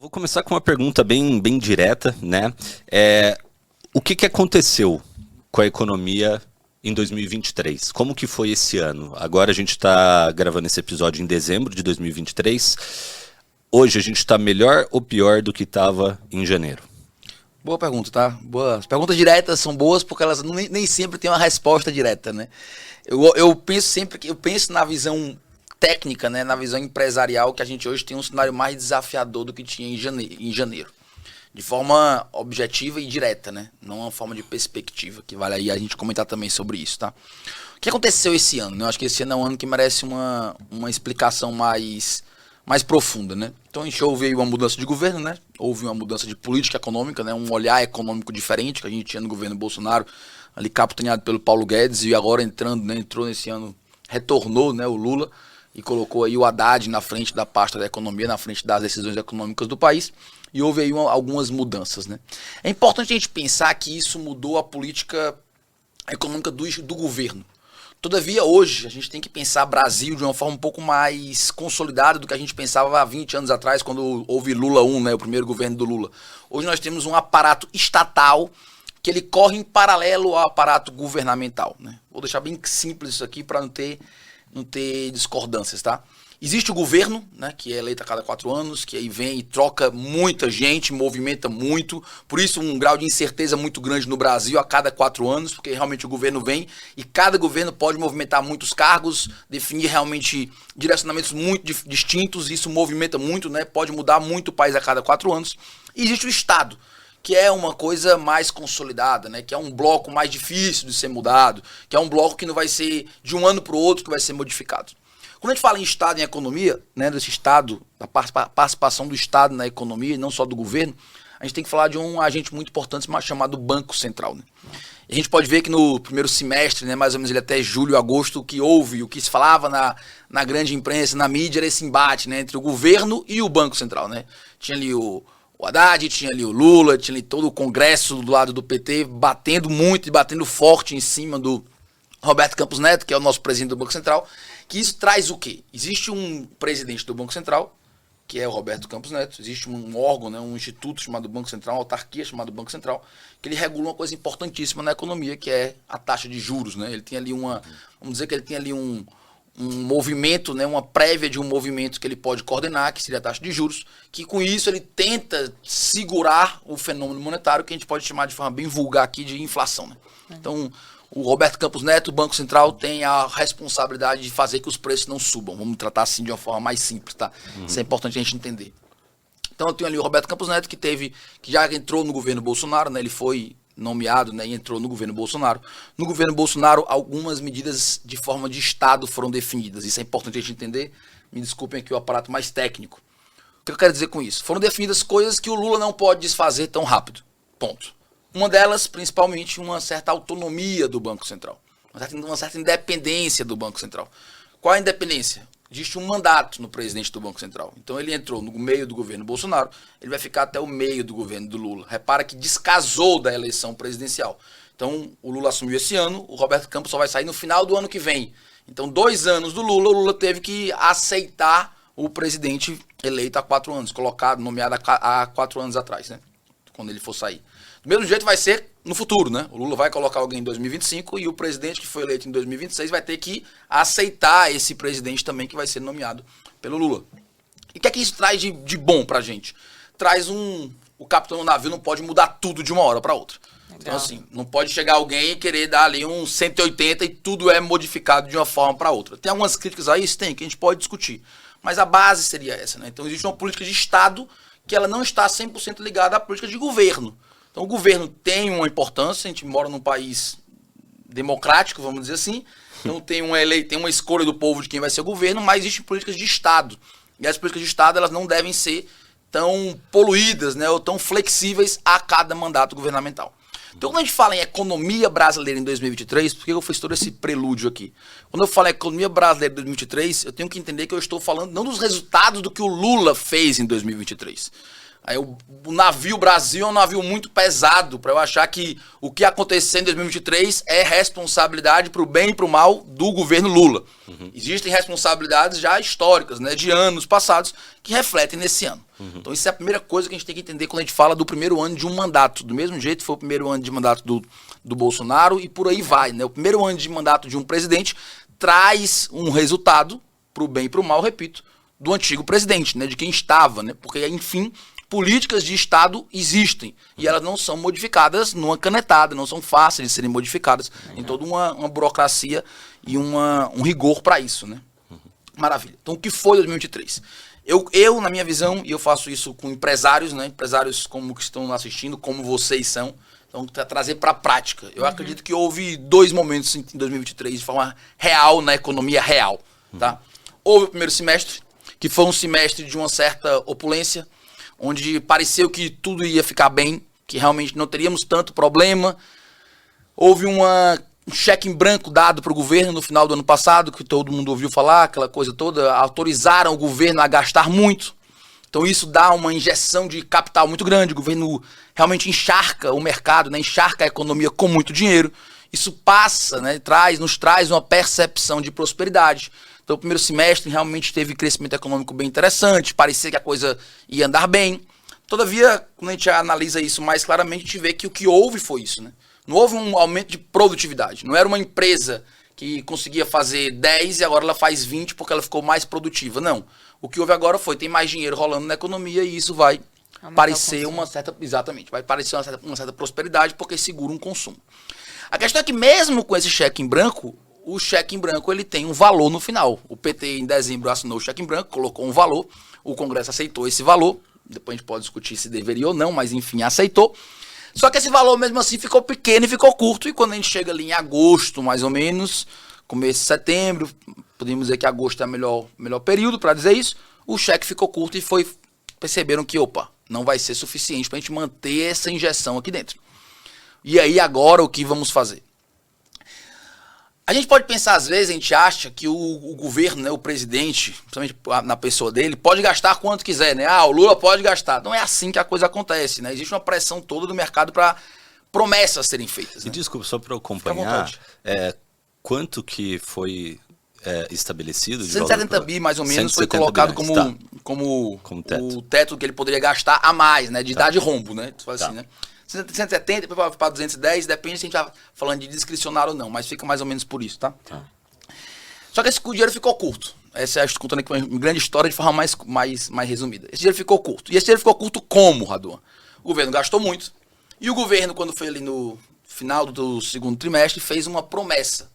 Vou começar com uma pergunta bem direta, né? O que aconteceu com a economia em 2023? Como que foi esse ano? Agora a gente está gravando esse episódio em dezembro de 2023. Hoje a gente está melhor ou pior do que estava em janeiro? Boa pergunta, tá? Boa. As perguntas diretas são boas porque elas nem sempre têm uma resposta direta, né? Eu penso sempre que eu penso na visão técnica, né? Na visão empresarial, que a gente hoje tem um cenário mais desafiador do que tinha em janeiro. De forma objetiva e direta, né? Não uma forma de perspectiva, que vale aí a gente comentar também sobre isso, tá? O que aconteceu esse ano, né? Eu acho que esse ano é um ano que merece uma explicação mais profunda, né? Então a gente houve aí uma mudança de governo, né? Houve uma mudança de política econômica, né? Um olhar econômico diferente que a gente tinha no governo Bolsonaro, ali capitaneado pelo Paulo Guedes, e agora entrando, né? Entrou nesse ano, retornou, né? O Lula e colocou aí o Haddad na frente da pasta da economia, na frente das decisões econômicas do país, e houve aí algumas mudanças, né? É importante a gente pensar que isso mudou a política econômica do governo. Todavia, hoje, a gente tem que pensar Brasil de uma forma um pouco mais consolidada do que a gente pensava há 20 anos atrás, quando houve Lula 1, né, o primeiro governo do Lula. Hoje nós temos um aparato estatal que ele corre em paralelo ao aparato governamental, né? Vou deixar bem simples isso aqui para não ter discordâncias, tá? Existe o governo, né, que é eleito a cada 4 anos, que aí vem e troca muita gente, movimenta muito, por isso um grau de incerteza muito grande no Brasil a cada 4 anos, porque realmente o governo vem e cada governo pode movimentar muitos cargos, definir realmente direcionamentos muito distintos, isso movimenta muito, né, pode mudar muito o país a cada 4 anos. E existe o Estado, que é uma coisa mais consolidada, né? Que é um bloco mais difícil de ser mudado, que é um bloco que não vai ser de um ano para o outro que vai ser modificado. Quando a gente fala em Estado e em economia, né, desse Estado, da participação do Estado na economia, e não só do governo, a gente tem que falar de um agente muito importante chamado Banco Central, né? E a gente pode ver que no primeiro semestre, né, mais ou menos até julho, agosto, o que houve, o que se falava na grande imprensa, na mídia, era esse embate, né, entre o governo e o Banco Central, né? Tinha ali o Haddad, tinha ali o Lula, tinha ali todo o Congresso do lado do PT batendo muito e batendo forte em cima do Roberto Campos Neto, que é o nosso presidente do Banco Central, que isso traz o quê? Existe um presidente do Banco Central, que é o Roberto Campos Neto, existe um órgão, né, um instituto chamado Banco Central, uma autarquia chamada Banco Central, que ele regula uma coisa importantíssima na economia, que é a taxa de juros, né? Ele tem ali vamos dizer que ele tem ali um movimento, né, uma prévia de um movimento que ele pode coordenar, que seria a taxa de juros, que com isso ele tenta segurar o fenômeno monetário, que a gente pode chamar de forma bem vulgar aqui de inflação, né? Então, o Roberto Campos Neto, o Banco Central, tem a responsabilidade de fazer que os preços não subam. Vamos tratar assim de uma forma mais simples, tá? Isso é importante a gente entender. Então eu tenho ali o Roberto Campos Neto, que já entrou no governo Bolsonaro, né? Ele foi nomeado, né, e entrou no governo Bolsonaro. No governo Bolsonaro, algumas medidas de forma de Estado foram definidas. Isso é importante a gente entender. Me desculpem aqui o aparato mais técnico. O que eu quero dizer com isso? Foram definidas coisas que o Lula não pode desfazer tão rápido. Ponto. Uma delas, principalmente, uma certa autonomia do Banco Central. Uma certa independência do Banco Central. Qual é a independência? Existe um mandato no presidente do Banco Central. Então ele entrou no meio do governo Bolsonaro, ele vai ficar até o meio do governo do Lula. Repara que descasou da eleição presidencial. Então o Lula assumiu esse ano, o Roberto Campos só vai sair no final do ano que vem. Então 2 anos do Lula, o Lula teve que aceitar o presidente eleito há 4 anos, nomeado há 4 anos atrás, né? Quando ele for sair. Do mesmo jeito vai ser no futuro, né? O Lula vai colocar alguém em 2025 e o presidente que foi eleito em 2026 vai ter que aceitar esse presidente também que vai ser nomeado pelo Lula. E o que é que isso traz de bom pra gente? Traz o capitão do navio não pode mudar tudo de uma hora para outra. Legal. Então assim, não pode chegar alguém e querer dar ali um 180 e tudo é modificado de uma forma para outra. Tem algumas críticas a isso? Tem, que a gente pode discutir. Mas a base seria essa, né? Então existe uma política de Estado que ela não está 100% ligada à política de governo. Então o governo tem uma importância, a gente mora num país democrático, vamos dizer assim, então tem uma escolha do povo de quem vai ser o governo, mas existem políticas de Estado. E as políticas de Estado elas não devem ser tão poluídas, né, ou tão flexíveis a cada mandato governamental. Então quando a gente fala em economia brasileira em 2023, por que eu fiz todo esse prelúdio aqui? Quando eu falo em economia brasileira em 2023, eu tenho que entender que eu estou falando não dos resultados do que o Lula fez em 2023. Aí o navio Brasil é um navio muito pesado para eu achar que o que aconteceu em 2023 é responsabilidade para o bem e para o mal do governo Lula. Existem responsabilidades já históricas, né, de anos passados, que refletem nesse ano. Então isso é a primeira coisa que a gente tem que entender quando a gente fala do primeiro ano de um mandato. Do mesmo jeito que foi o primeiro ano de mandato do Bolsonaro e por aí vai, né? O primeiro ano de mandato de um presidente traz um resultado para o bem e para o mal, repito, do antigo presidente, né, de quem estava, né? Porque, enfim, políticas de Estado existem e elas não são modificadas numa canetada, não são fáceis de serem modificadas. Tem toda uma burocracia e um rigor para isso, né? Maravilha. Então, o que foi 2023? Eu, na minha visão, e eu faço isso com empresários, né? Empresários como que estão assistindo, como vocês são, então trazer para a prática. Eu acredito que houve 2 momentos em 2023 de forma real, na economia real, tá? Houve o primeiro semestre, que foi um semestre de uma certa opulência, onde pareceu que tudo ia ficar bem, que realmente não teríamos tanto problema. Houve um cheque em branco dado para o governo no final do ano passado, que todo mundo ouviu falar, aquela coisa toda, autorizaram o governo a gastar muito. Então isso dá uma injeção de capital muito grande, o governo realmente encharca o mercado, né, encharca a economia com muito dinheiro. Isso passa, né, nos traz uma percepção de prosperidade. Então o primeiro semestre realmente teve crescimento econômico bem interessante, parecia que a coisa ia andar bem. Todavia, quando a gente analisa isso mais claramente, a gente vê que o que houve foi isso, né? Não houve um aumento de produtividade. Não era uma empresa que conseguia fazer 10 e agora ela faz 20 porque ela ficou mais produtiva. Não. O que houve agora tem mais dinheiro rolando na economia e isso vai parecer uma certa... Exatamente, vai parecer uma certa prosperidade porque segura um consumo. A questão é que mesmo com esse cheque em branco, o cheque em branco ele tem um valor no final. O PT em dezembro assinou o cheque em branco, colocou um valor, o Congresso aceitou esse valor, depois a gente pode discutir se deveria ou não, mas enfim, aceitou. Só que esse valor mesmo assim ficou pequeno e ficou curto, e quando a gente chega ali em agosto, mais ou menos, começo de setembro, podemos dizer que agosto é o melhor período para dizer isso, o cheque ficou curto e perceberam que, não vai ser suficiente para a gente manter essa injeção aqui dentro. E aí agora o que vamos fazer? A gente pode pensar, às vezes, a gente acha que o governo, né, o presidente, principalmente na pessoa dele, pode gastar quanto quiser, né? O Lula pode gastar. Não é assim que a coisa acontece, né? Existe uma pressão toda do mercado para promessas serem feitas. E né? desculpa, só para acompanhar, quanto que foi estabelecido? 170 bi, mais ou menos, foi colocado como o teto que ele poderia gastar a mais, né? De idade rombo, né? Tu fala assim, né? 170, depois para 210, depende se a gente tá falando de discricionário ou não, mas fica mais ou menos por isso, tá? Só que esse dinheiro ficou curto. Essa é a contando aqui uma grande história de forma mais resumida. Esse dinheiro ficou curto. E esse dinheiro ficou curto como, Raduan? O governo gastou muito. E o governo, quando foi ali no final do segundo trimestre, fez uma promessa.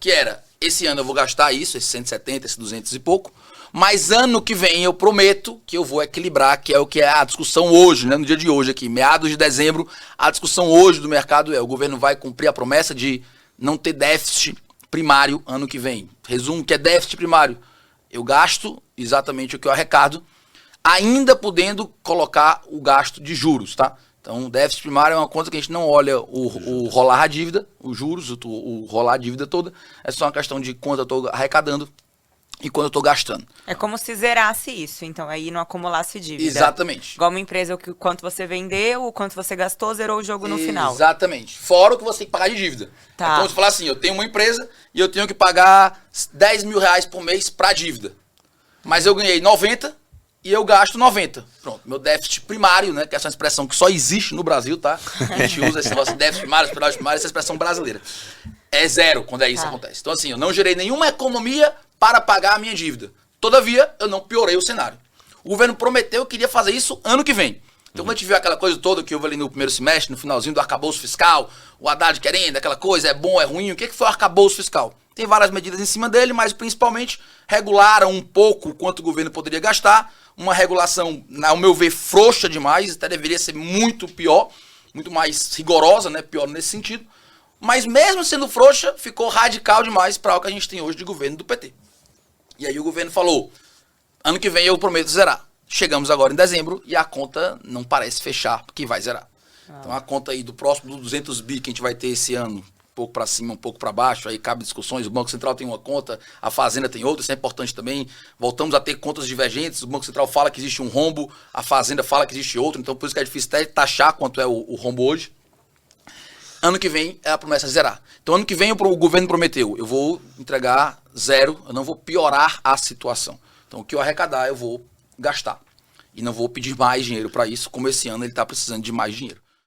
Que era, esse ano eu vou gastar isso, esse 170, esse 200 e pouco. Mas ano que vem eu prometo que eu vou equilibrar, que é o que é a discussão hoje, né, no dia de hoje aqui, meados de dezembro, a discussão hoje do mercado o governo vai cumprir a promessa de não ter déficit primário ano que vem. Resumo, que é déficit primário. Eu gasto exatamente o que eu arrecado, ainda podendo colocar o gasto de juros, tá? Então, o déficit primário é uma conta que a gente não olha o rolar a dívida, os juros, o rolar a dívida toda, é só uma questão de quanto eu estou arrecadando e quando eu estou gastando. É como se zerasse isso, então aí não acumulasse dívida. Exatamente. Igual uma empresa, o quanto você vendeu, o quanto você gastou, zerou o jogo no final. Exatamente. Fora o que você tem que pagar de dívida. Tá. Então você fala assim, eu tenho uma empresa e eu tenho que pagar 10 mil reais por mês para dívida. Mas eu ganhei 90 e eu gasto 90. Pronto, meu déficit primário, né, que é essa expressão que só existe no Brasil, tá? A gente usa esse negócio de déficit primário, essa expressão brasileira. É zero quando isso acontece. Então assim, eu não gerei nenhuma economia para pagar a minha dívida. Todavia, eu não piorei o cenário. O governo prometeu que queria fazer isso ano que vem. Então, quando a gente viu aquela coisa toda que houve ali no primeiro semestre, no finalzinho do arcabouço fiscal, o Haddad querendo, aquela coisa, é bom, é ruim, o que foi o arcabouço fiscal? Tem várias medidas em cima dele, mas principalmente regularam um pouco quanto o governo poderia gastar, uma regulação, ao meu ver, frouxa demais, até deveria ser muito pior, muito mais rigorosa, né, pior nesse sentido, mas mesmo sendo frouxa, ficou radical demais para o que a gente tem hoje de governo do PT. E aí o governo falou, ano que vem eu prometo zerar. Chegamos agora em dezembro e a conta não parece fechar, porque vai zerar. Então a conta aí do próximo 200 bi que a gente vai ter esse ano, pouco para cima, um pouco para baixo, aí cabe discussões, o Banco Central tem uma conta, a Fazenda tem outra, isso é importante também. Voltamos a ter contas divergentes, o Banco Central fala que existe um rombo, a Fazenda fala que existe outro, então por isso que é difícil até taxar quanto é o rombo hoje. Ano que vem é a promessa de zerar. Então ano que vem o governo prometeu, eu vou entregar 0, eu não vou piorar a situação. Então o que eu arrecadar eu vou gastar. E não vou pedir mais dinheiro para isso, como esse ano ele está precisando de mais dinheiro.